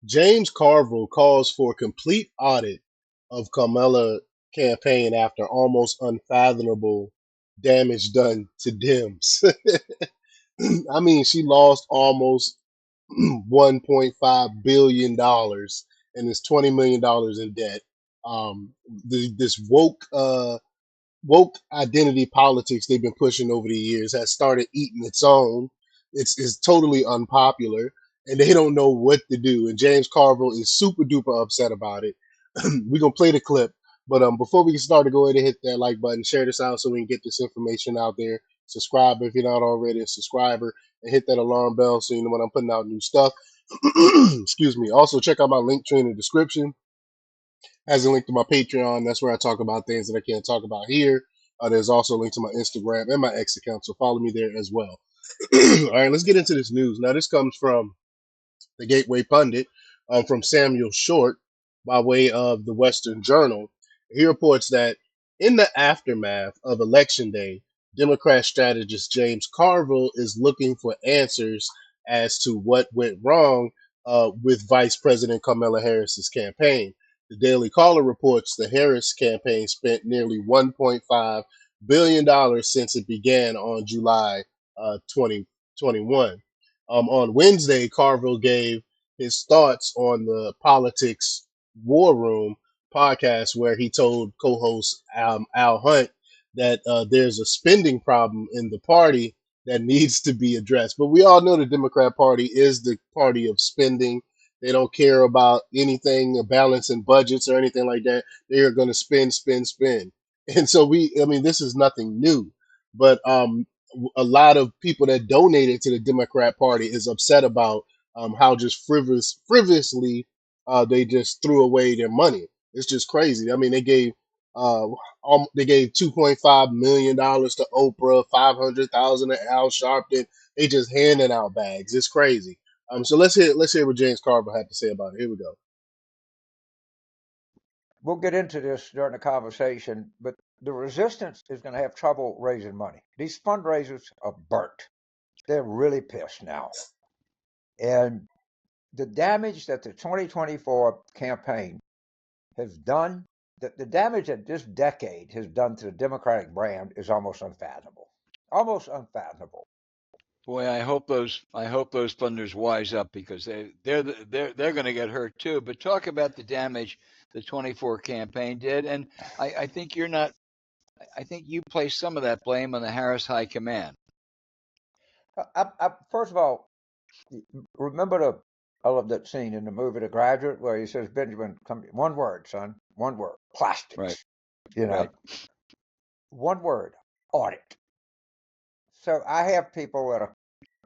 James Carville calls for complete audit of Kamala campaign after almost unfathomable damage done to Dems. I mean, she lost almost $1.5 billion and is $20 million in debt. This woke identity politics they've been pushing over the years has started eating its own. It's totally unpopular, and they don't know what to do. And James Carville is super duper upset about it. We're gonna play the clip, but before we can start, to go ahead and hit that like button, share this out so we can get this information out there. Subscribe if you're not already a subscriber, and hit that alarm bell so you know when I'm putting out new stuff. Excuse me. Also, check out my link tree in the description. Has a link to my Patreon. That's where I talk about things that I can't talk about here. There's also a link to my Instagram and my X account, so follow me there as well. All right, let's get into this news. Now, this comes from the Gateway Pundit, from Samuel Short by way of the Western Journal. He reports that in the aftermath of Election Day, Democrat strategist James Carville is looking for answers as to what went wrong with Vice President Kamala Harris's campaign. The Daily Caller reports the Harris campaign spent nearly $1.5 billion since it began on July 2021. On Wednesday, Carville gave his thoughts on the Politics War Room podcast, where he told co-host Al Hunt that there's a spending problem in the party that needs to be addressed. But we all know the Democrat Party is the party of spending. They don't care about anything, balancing budgets or anything like that. They are going to spend, spend, spend. And so I mean, this is nothing new. But a lot of people that donated to the Democrat Party is upset about how just frivolously they just threw away their money. It's just crazy. I mean, they gave $2.5 million to Oprah, 500,000 to Al Sharpton. They just handing out bags. It's crazy. So let's hear what James Carville had to say about it. Here we go. We'll get into this during the conversation, but the resistance is going to have trouble raising money. These fundraisers are burnt. They're really pissed now. And the damage that the 2024 campaign has done, the damage that this decade has done to the Democratic brand is almost unfathomable. Almost unfathomable. Boy, I hope those funders wise up, because they're going to get hurt too. But talk about the damage the 24 campaign did, and I think you're not. I think you place some of that blame on the Harris High Command. First of all, remember I love that scene in the movie The Graduate where he says, Benjamin, come, one word, son, one word, plastics. Right. You know, Right. one word, audit. So I have people that are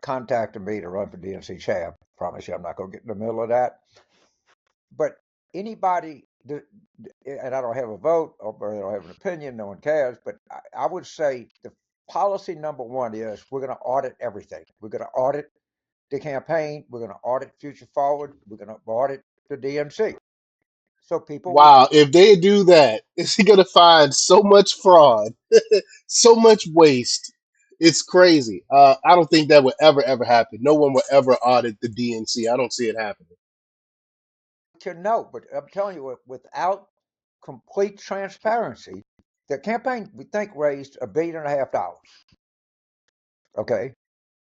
contacting me to run for DNC chair. Promise you I'm not going to get in the middle of that. But anybody, and I don't have a vote or I don't have an opinion, no one cares, but I would say the policy number one is we're going to audit everything. We're going to audit the campaign. We're going to audit Future Forward. We're going to audit the DNC. So people will. Wow, if they do that, is he gonna find so much fraud, so much waste? It's crazy. I don't think that would ever happen. No one will ever audit the DNC. I don't see it happening. To know, but I'm telling you, without complete transparency, the campaign we think raised $1.5 billion. Okay,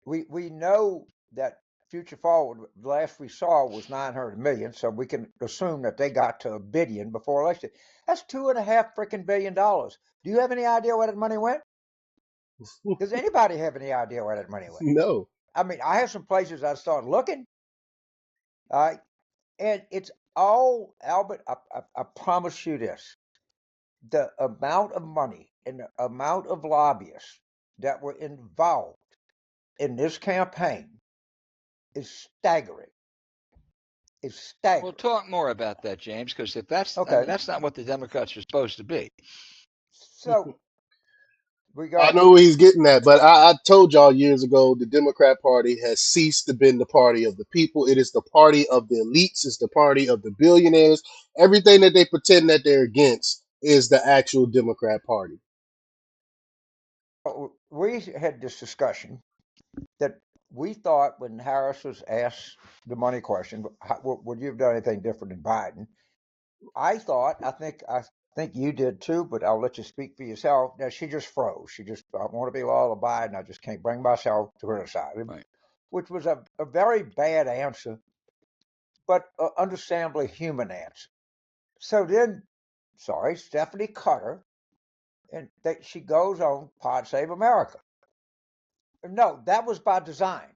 we know that Future Forward last we saw was 900 million, so we can assume that they got to $1 billion before election. That's $2.5 billion. Do you have any idea where that money went? Does anybody have any idea where that money went? No. I mean, I have some places I started looking. All right, and it's all Albert. I promise you this: the amount of money and the amount of lobbyists that were involved in this campaign is staggering. It's Well, staggering. talk more about that, James, because if that's I mean, Okay, that's not what the Democrats are supposed to be. so we I got know where he's getting at, but I told y'all years ago the Democrat Party has ceased to be the party of the people. It is the party of the elites. It's the party of the billionaires. Everything that they pretend that they're against is the actual Democrat Party. we had this discussion that we thought when Harris was asked the money question, would you have done anything different than Biden? I think you did too, but I'll let you speak for yourself. Now she just froze. She just, I want to be loyal to Biden. I just can't bring myself to criticize him, Right. which was a very bad answer, but understandably human answer. So then, sorry, Stephanie Cutter, and she goes on Pod Save America. No, that was by design.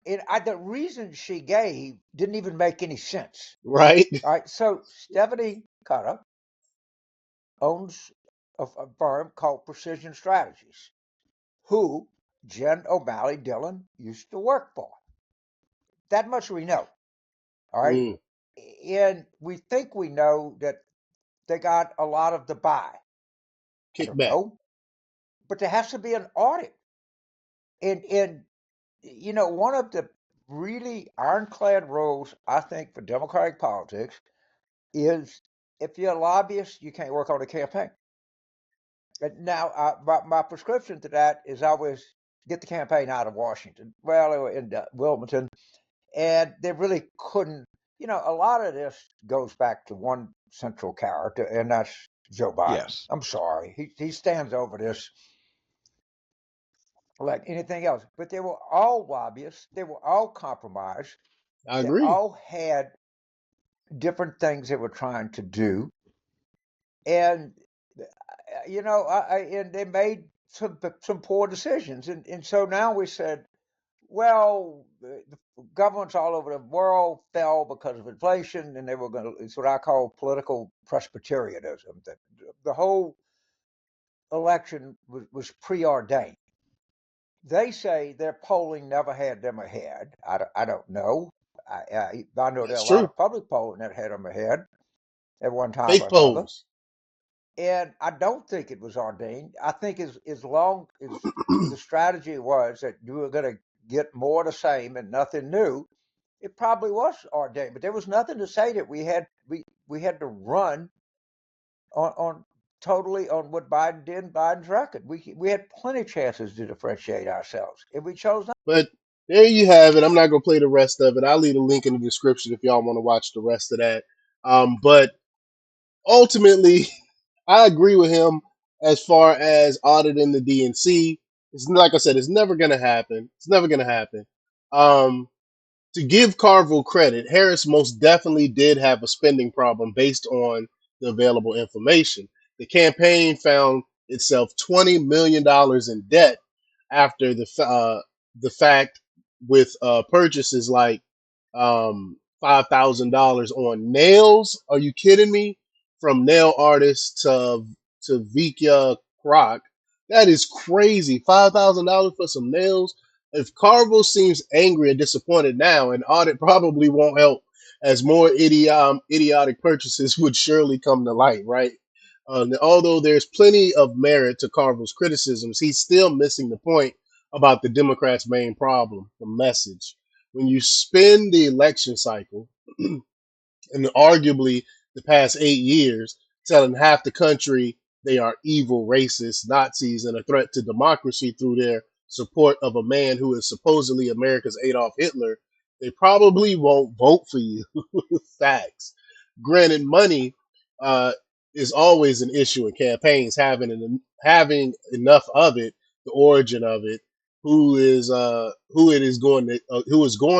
The reason she gave didn't even make any sense. Right? All right, so Stephanie Cutter owns a firm called Precision Strategies, who Jen O'Malley Dillon used to work for. That much we know. All right. Mm, And we think we know that they got a lot of the buy. I don't kickback. know. But there has to be an audit. And one of the really ironclad rules, I think, for Democratic politics is if you're a lobbyist, you can't work on a campaign. And now, my prescription to that is always get the campaign out of Washington. Well, they were in Wilmington, and they really couldn't. A lot of this goes back to one central character, and that's Joe Biden. Yes. I'm sorry, he stands over this like anything else. But they were all lobbyists. They were all compromised. I They agree. all had different things they were trying to do, and and they made some poor decisions, and so now we said, well, the governments all over the world fell because of inflation, and they were going to. It's what I call political Presbyterianism. That the whole election was preordained. They say their polling never had them ahead. I don't know. I know there are That's a lot true. of public polling that had them ahead at one time or Fake another. polls. And I don't think it was ordained. I think as long as the strategy was that you were going to get more of the same and nothing new, it probably was ordained. But there was nothing to say that we had to run on totally on what Biden did in Biden's record. We had plenty of chances to differentiate ourselves, and we chose not. But there you have it. I'm not gonna play the rest of it. I'll leave a link in the description if y'all want to watch the rest of that. But ultimately, I agree with him as far as auditing the DNC. It's like I said, it's never gonna happen. It's never gonna happen. Um, to give Carville credit, Harris most definitely did have a spending problem based on the available information. The campaign found itself $20 million in debt after the fact, with purchases like $5,000 on nails. Are you kidding me? From nail artists to Vikia Croc. That is crazy. $5,000 for some nails. If Carville seems angry and disappointed now, an audit probably won't help, as more idiotic purchases would surely come to light, right? Although there's plenty of merit to Carville's criticisms, he's still missing the point about the Democrats' main problem, the message. When you spend the election cycle, and arguably the past 8 years, telling half the country they are evil, racist, Nazis, and a threat to democracy through their support of a man who is supposedly America's Adolf Hitler, they probably won't vote for you. Facts. Granted, money uh, is always an issue in campaigns. Having enough of it, the origin of it, who is going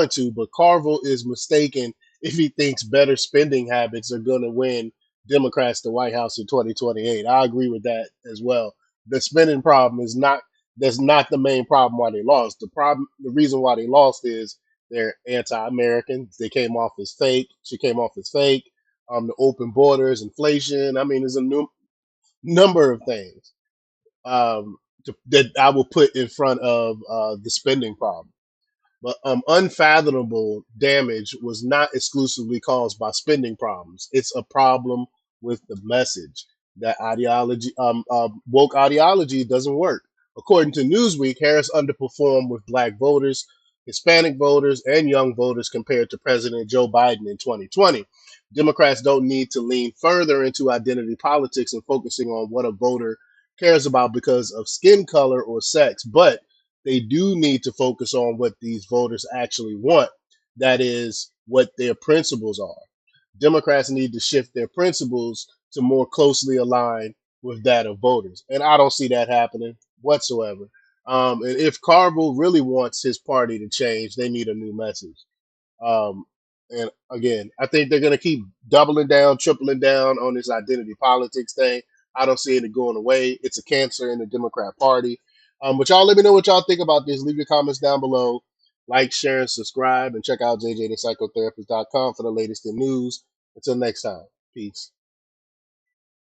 to. But Carville is mistaken if he thinks better spending habits are going to win Democrats the White House in 2028. I agree with that as well. The spending problem is not that's not the main problem why they lost. The reason why they lost is they're anti-American. They came off as fake. She came off as fake. The open borders, inflation. I mean, there's a number of things that I will put in front of the spending problem. But unfathomable damage was not exclusively caused by spending problems. It's a problem with the message. That ideology, woke ideology, doesn't work. According to Newsweek, Harris underperformed with black voters, Hispanic voters, and young voters compared to President Joe Biden in 2020. Democrats don't need to lean further into identity politics and focusing on what a voter cares about because of skin color or sex, but they do need to focus on what these voters actually want. That is what their principles are. Democrats need to shift their principles to more closely align with that of voters. And I don't see that happening whatsoever. And if Carville really wants his party to change, they need a new message. Um, and again, I think they're going to keep doubling down, tripling down on this identity politics thing. I don't see it going away. It's a cancer in the Democrat Party. But y'all let me know what y'all think about this. Leave your comments down below. Like, share, and subscribe. And check out jjthepsychotherapist.com for the latest in news. Until next time, peace.